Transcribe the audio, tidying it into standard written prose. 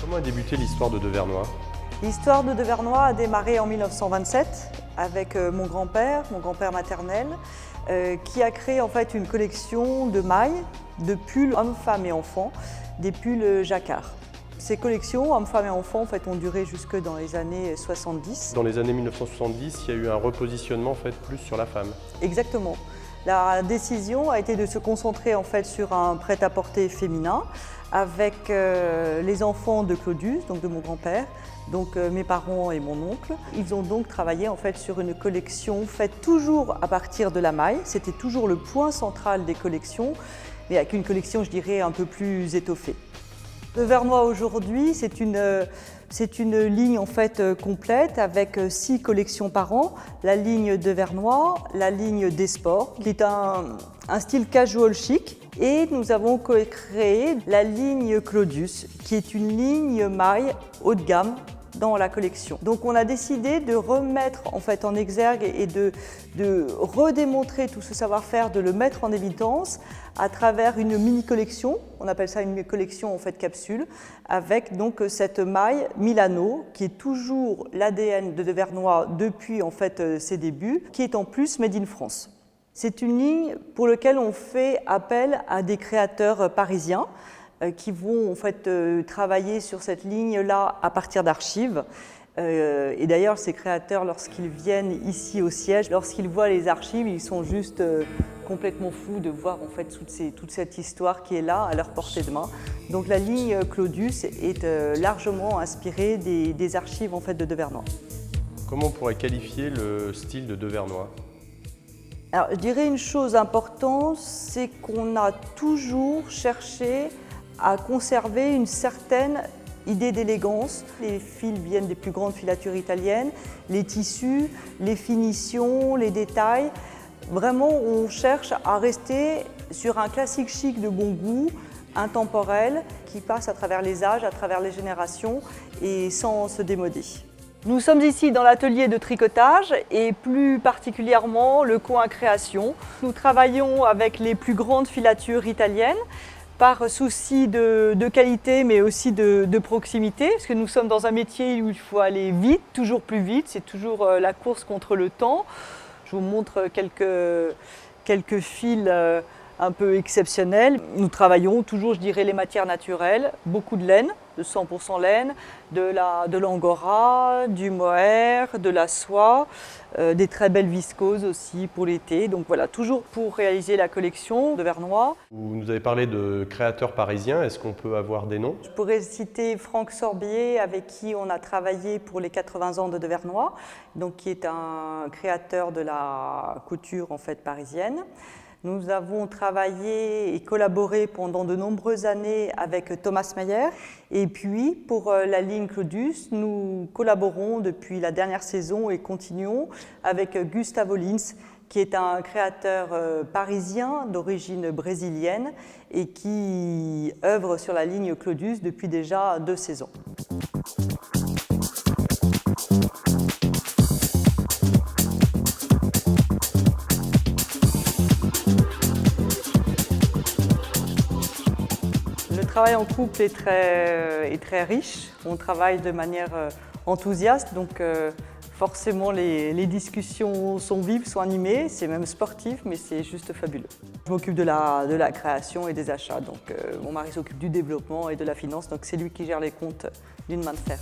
Comment a débuté l'histoire de Devernois? L'histoire de Devernois a démarré en 1927 avec mon grand-père maternel, qui a créé en fait une collection de mailles, de pulls hommes, femmes et enfants, des pulls jacquard. Ces collections, hommes, femmes et enfants, en fait, ont duré jusque dans les années 70. Dans les années 1970, il y a eu un repositionnement en fait, plus sur la femme. Exactement. La décision a été de se concentrer en fait, sur un prêt-à-porter féminin avec les enfants de Claudius, donc de mon grand-père, donc mes parents et mon oncle. Ils ont donc travaillé en fait, sur une collection faite toujours à partir de la maille. C'était toujours le point central des collections, mais avec une collection, je dirais, un peu plus étoffée. Devernois aujourd'hui, c'est une ligne en fait complète avec 6 collections par an. La ligne Devernois, la ligne des sports, qui est un style casual chic. Et nous avons créé la ligne Claudius, qui est une ligne maille haut de gamme dans la collection. Donc on a décidé de remettre en fait en exergue et de redémontrer tout ce savoir-faire, de le mettre en évidence à travers une mini-collection, on appelle ça une collection en fait capsule, avec donc cette maille Milano qui est toujours l'ADN de Devernois depuis en fait ses débuts, qui est en plus made in France. C'est une ligne pour laquelle on fait appel à des créateurs parisiens qui vont en fait travailler sur cette ligne-là à partir d'archives. Et d'ailleurs, ces créateurs, lorsqu'ils viennent ici au siège, lorsqu'ils voient les archives, ils sont juste complètement fous de voir en fait toute cette histoire qui est là, à leur portée de main. Donc la ligne Claudius est largement inspirée des archives en fait, de Devernois. Comment on pourrait qualifier le style de Devernois? Alors, je dirais une chose importante, c'est qu'on a toujours cherché à conserver une certaine idée d'élégance. Les fils viennent des plus grandes filatures italiennes, les tissus, les finitions, les détails. Vraiment, on cherche à rester sur un classique chic de bon goût, intemporel, qui passe à travers les âges, à travers les générations et sans se démoder. Nous sommes ici dans l'atelier de tricotage et plus particulièrement le coin création. Nous travaillons avec les plus grandes filatures italiennes par souci de qualité mais aussi de proximité, parce que nous sommes dans un métier où il faut aller vite, toujours plus vite, c'est toujours la course contre le temps. Je vous montre quelques fils un peu exceptionnels. Nous travaillons toujours, je dirais, les matières naturelles, beaucoup de laine, de 100% laine, de l'angora, du mohair, de la soie, des très belles viscoses aussi pour l'été. Donc voilà, toujours pour réaliser la collection Devernois. Vous nous avez parlé de créateurs parisiens, est-ce qu'on peut avoir des noms? Je pourrais citer Franck Sorbier, avec qui on a travaillé pour les 80 ans de Devernois, donc qui est un créateur de la couture en fait parisienne. Nous avons travaillé et collaboré pendant de nombreuses années avec Thomas Mayer. Et puis, pour la ligne Claudius, nous collaborons depuis la dernière saison et continuons avec Gustavo Lins, qui est un créateur parisien d'origine brésilienne et qui œuvre sur la ligne Claudius depuis déjà 2 saisons. Le travail en couple est très riche. On travaille de manière enthousiaste, donc forcément les discussions sont vives, sont animées. C'est même sportif, mais c'est juste fabuleux. Je m'occupe de la création et des achats. Donc mon mari s'occupe du développement et de la finance, donc c'est lui qui gère les comptes d'une main de fer.